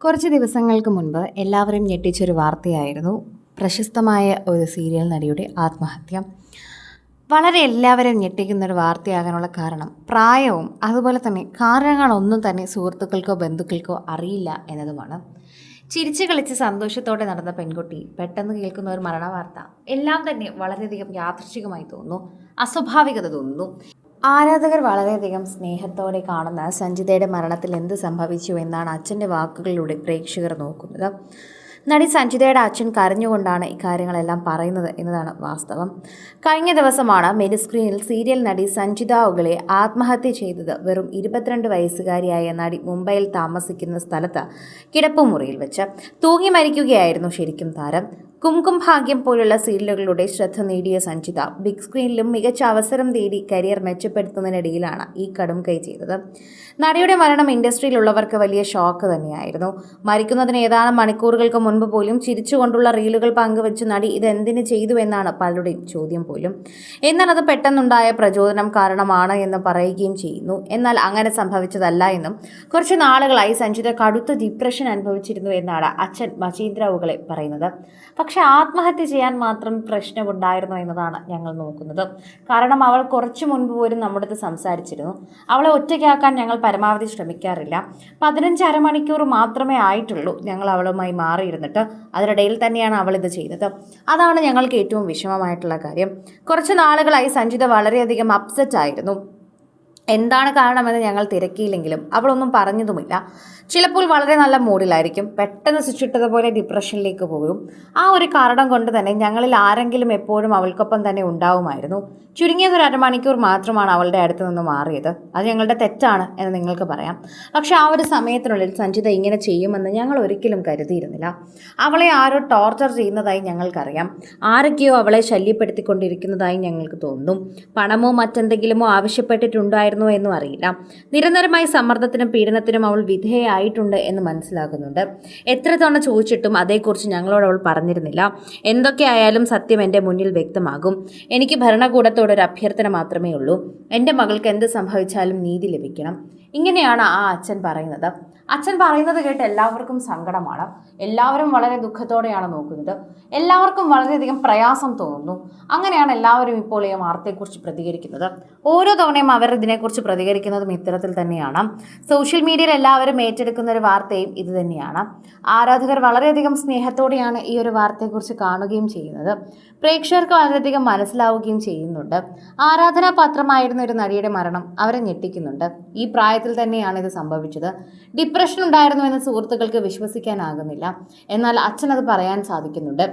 കുറച്ച് ദിവസങ്ങൾക്ക് മുൻപ് എല്ലാവരും ഞെട്ടിച്ചൊരു വാർത്തയായിരുന്നു പ്രശസ്തമായ ഒരു സീരിയൽ നടിയുടെ ആത്മഹത്യ. വളരെ എല്ലാവരും ഞെട്ടിക്കുന്നൊരു വാർത്തയാകാനുള്ള കാരണം പ്രായവും അതുപോലെ തന്നെ കാരണങ്ങളൊന്നും തന്നെ സുഹൃത്തുക്കൾക്കോ ബന്ധുക്കൾക്കോ അറിയില്ല എന്നതുമാണ്. ചിരിച്ചു കളിച്ച് സന്തോഷത്തോടെ നടന്ന പെൺകുട്ടി പെട്ടെന്ന് കേൾക്കുന്ന ഒരു മരണവാർത്ത എല്ലാം തന്നെ വളരെയധികം യാദൃച്ഛികമായി തോന്നുന്നു, അസ്വാഭാവികത തോന്നുന്നു. ആരാധകർ വളരെയധികം സ്നേഹത്തോടെ കാണുന്ന സഞ്ജിതയുടെ മരണത്തിൽ എന്ത് സംഭവിച്ചു എന്നാണ് അച്ഛൻ്റെ വാക്കുകളിലൂടെ പ്രേക്ഷകർ നോക്കുന്നത്. നടി സഞ്ജിതയുടെ അച്ഛൻ കരഞ്ഞുകൊണ്ടാണ് ഇക്കാര്യങ്ങളെല്ലാം പറയുന്നത് എന്നതാണ് വാസ്തവം. കഴിഞ്ഞ ദിവസമാണ് മിനിസ്ക്രീനിൽ സീരിയൽ നടി സഞ്ജിത ഉഗളെ ആത്മഹത്യ ചെയ്തത്. വെറും 22 വയസ്സുകാരിയായ നടി മുംബൈയിൽ താമസിക്കുന്ന സ്ഥലത്ത് കിടപ്പുമുറിയിൽ വെച്ച് തൂങ്ങി മരിക്കുകയായിരുന്നു ശരിക്കും താരം. കുംകും ഭാഗ്യം പോലുള്ള സീരിയലുകളുടെ ശ്രദ്ധ നേടിയ സഞ്ജിത ബിഗ് സ്ക്രീനിലും മികച്ച അവസരം തേടി കരിയർ മെച്ചപ്പെടുത്തുന്നതിനിടയിലാണ് ഈ കടും കൈ ചെയ്തത്. നടിയുടെ മരണം ഇൻഡസ്ട്രിയിലുള്ളവർക്ക് വലിയ ഷോക്ക് തന്നെയായിരുന്നു. മരിക്കുന്നതിന് ഏതാനും മണിക്കൂറുകൾക്ക് മുൻപ് പോലും ചിരിച്ചുകൊണ്ടുള്ള റീലുകൾ പങ്കുവെച്ച് നടി ഇതെന്തിന് ചെയ്തു എന്നാണ് പലരുടെയും ചോദ്യം പോലും. എന്നാൽ അത് പെട്ടെന്നുണ്ടായ പ്രചോദനം കാരണമാണ് എന്ന് പറയുകയും ചെയ്യുന്നു. എന്നാൽ അങ്ങനെ സംഭവിച്ചതല്ല എന്നും കുറച്ച് നാളുകളായി സഞ്ജിത കടുത്ത ഡിപ്രഷൻ അനുഭവിച്ചിരുന്നു എന്നാണ് അച്ഛൻ മചീന്ദ്ര ഉഗളെ പറയുന്നത്. പക്ഷെ ആത്മഹത്യ ചെയ്യാൻ മാത്രം പ്രശ്നമുണ്ടായിരുന്നു എന്നതാണ് ഞങ്ങൾ നോക്കുന്നത്. കാരണം അവൾ കുറച്ചു മുൻപ് പോലും നമ്മുടെ അടുത്ത് സംസാരിച്ചിരുന്നു. അവളെ ഒറ്റയ്ക്കാക്കാൻ ഞങ്ങൾ പരമാവധി ശ്രമിക്കാറില്ല. 15 അരമണിക്കൂർ മാത്രമേ ആയിട്ടുള്ളൂ ഞങ്ങൾ അവളുമായി മാറിയിരുന്നിട്ട്. അതിനിടയിൽ തന്നെയാണ് അവൾ ഇത് ചെയ്തത്. അതാണ് ഞങ്ങൾക്ക് ഏറ്റവും വിഷമമായിട്ടുള്ള കാര്യം. കുറച്ച് നാളുകളായി സഞ്ജിത വളരെയധികം അപ്സെറ്റ് ആയിരുന്നു. എന്താണ് കാരണമെന്ന് ഞങ്ങൾ തിരക്കിയില്ലെങ്കിലും അവളൊന്നും പറഞ്ഞതുമില്ല. ചിലപ്പോൾ വളരെ നല്ല മൂഡിലായിരിക്കും, പെട്ടെന്ന് സ്വിച്ചിട്ടതുപോലെ ഡിപ്രഷനിലേക്ക് പോകും. ആ ഒരു കാരണം കൊണ്ട് തന്നെ ഞങ്ങളിൽ ആരെങ്കിലും എപ്പോഴും അവൾക്കൊപ്പം തന്നെ ഉണ്ടാവുമായിരുന്നു. ചുരുങ്ങിയത് 1 അരമണിക്കൂർ മാത്രമാണ് അവളുടെ അടുത്ത് നിന്ന് മാറിയത്. അത് ഞങ്ങളുടെ തെറ്റാണ് എന്ന് നിങ്ങൾക്ക് പറയാം. പക്ഷെ ആ ഒരു സമയത്തിനുള്ളിൽ സഞ്ജിത ഇങ്ങനെ ചെയ്യുമെന്ന് ഞങ്ങൾ ഒരിക്കലും കരുതിയിരുന്നില്ല. അവളെ ആരോ ടോർച്ചർ ചെയ്യുന്നതായി ഞങ്ങൾക്കറിയാം. ആരൊക്കെയോ അവളെ ശല്യപ്പെടുത്തിക്കൊണ്ടിരിക്കുന്നതായി ഞങ്ങൾക്ക് തോന്നുന്നു. പണമോ മറ്റെന്തെങ്കിലുമോ ആവശ്യപ്പെട്ടിട്ടുണ്ടായിരുന്നു എന്നും അറിയില്ല. നിരന്തരമായി സമ്മർദ്ദത്തിനും പീഡനത്തിനും അവൾ വിധേയയായിട്ടുണ്ട് എന്ന് മനസ്സിലാക്കുന്നുണ്ട്. എത്ര തവണ ചോദിച്ചിട്ടും അതേക്കുറിച്ച് ഞങ്ങളോട് അവൾ പറഞ്ഞിരുന്നില്ല. എന്തൊക്കെയായാലും സത്യം എൻ്റെ മുന്നിൽ വ്യക്തമാകും. എനിക്ക് ഭരണകൂടത്തോടൊരു അഭ്യർത്ഥന മാത്രമേ ഉള്ളൂ. എൻ്റെ മകൾക്ക് എന്ത് സംഭവിച്ചാലും നീതി ലഭിക്കണം. ഇങ്ങനെയാണ് ആ അച്ഛൻ പറയുന്നത്. അച്ഛൻ പറയുന്നത് കേട്ട് എല്ലാവർക്കും സങ്കടമാണ്. എല്ലാവരും വളരെ ദുഃഖത്തോടെയാണ് നോക്കുന്നത്. എല്ലാവർക്കും വളരെയധികം പ്രയാസം തോന്നുന്നു. അങ്ങനെയാണ് എല്ലാവരും ഇപ്പോൾ ഈ വാർത്തയെക്കുറിച്ച് പ്രതികരിക്കുന്നത്. ഓരോ തവണയും അവർ ഇതിനെക്കുറിച്ച് പ്രതികരിക്കുന്നതും ഇത്തരത്തിൽ തന്നെയാണ്. സോഷ്യൽ മീഡിയയിൽ എല്ലാവരും ഏറ്റെടുക്കുന്ന ഒരു വാർത്തയും ഇത് തന്നെയാണ്. ആരാധകർ വളരെയധികം സ്നേഹത്തോടെയാണ് ഈ ഒരു വാർത്തയെക്കുറിച്ച് കാണുകയും ചെയ്യുന്നത്. പ്രേക്ഷകർക്ക് വളരെയധികം മനസ്സിലാവുകയും ചെയ്യുന്നുണ്ട്. ആരാധനാപാത്രമായിരുന്ന ഒരു നടിയുടെ മരണം അവരെ ഞെട്ടിക്കുന്നുണ്ട്. ഈ പ്രായത്തിൽ തന്നെയാണ് ഇത് സംഭവിച്ചത്. ഡിപ്രഷൻ ഉണ്ടായിരുന്നുവെന്ന് സുഹൃത്തുക്കൾക്ക് വിശ്വസിക്കാനാകുന്നില്ല. എന്നാൽ അച്ഛനത് പറയാൻ സാധിക്കുന്നുണ്ട്.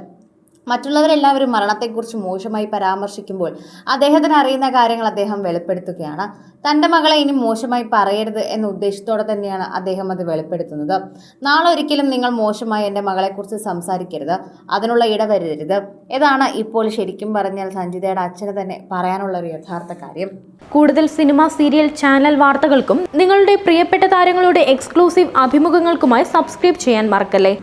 മറ്റുള്ളവരെല്ലാവരും മരണത്തെക്കുറിച്ച് മോശമായി പരാമർശിക്കുമ്പോൾ അദ്ദേഹത്തിന് അറിയുന്ന കാര്യങ്ങൾ അദ്ദേഹം വെളിപ്പെടുത്തുകയാണ്. തൻ്റെ മകളെ ഇനി മോശമായി പറയരുത് എന്ന ഉദ്ദേശത്തോടെ തന്നെയാണ് അദ്ദേഹം അത് വെളിപ്പെടുത്തുന്നത്. നാളെ ഒരിക്കലും നിങ്ങൾ മോശമായി എൻ്റെ മകളെക്കുറിച്ച് സംസാരിക്കരുത്, അതിനുള്ള ഇടവരരുത്. ഇതാണ് ഇപ്പോൾ ശരിക്കും പറഞ്ഞാൽ സഞ്ജിതയുടെ അച്ഛന് തന്നെ പറയാനുള്ള ഒരു യഥാർത്ഥ കാര്യം. കൂടുതൽ സിനിമ, സീരിയൽ, ചാനൽ വാർത്തകൾക്കും നിങ്ങളുടെ പ്രിയപ്പെട്ട താരങ്ങളുടെ എക്സ്ക്ലൂസീവ് അഭിമുഖങ്ങൾക്കുമായി സബ്സ്ക്രൈബ് ചെയ്യാൻ മറക്കല്ലേ.